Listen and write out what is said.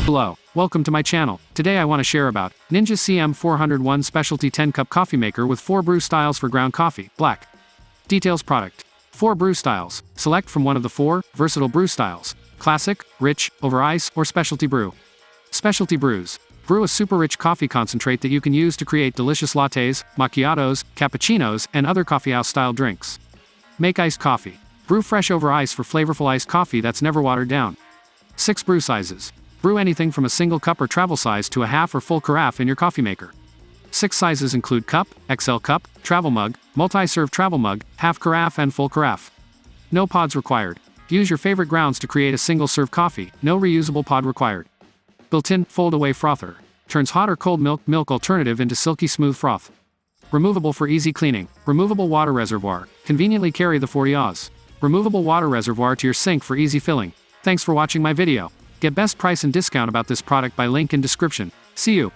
Hello, welcome to my channel. Today I want to share about Ninja CM401 Specialty 10-Cup Coffee Maker with 4 brew styles for ground coffee, black. Details product. 4 brew styles. Select from one of the 4 versatile brew styles. Classic, rich, over ice, or specialty brew. Specialty brews. Brew a super rich coffee concentrate that you can use to create delicious lattes, macchiatos, cappuccinos, and other coffeehouse-style drinks. Make iced coffee. Brew fresh over ice for flavorful iced coffee that's never watered down. 6 brew sizes. Brew anything from a single cup or travel size to a half or full carafe in your coffee maker. 6 sizes include cup, XL cup, travel mug, multi-serve travel mug, half carafe and full carafe. No pods required. Use your favorite grounds to create a single-serve coffee, no reusable pod required. Built-in, fold-away frother. Turns hot or cold milk alternative into silky smooth froth. Removable for easy cleaning. Removable water reservoir. Conveniently carry the 40 Oz. Removable water reservoir to your sink for easy filling. Thanks for watching my video. Get best price and discount about this product by link in description. See you.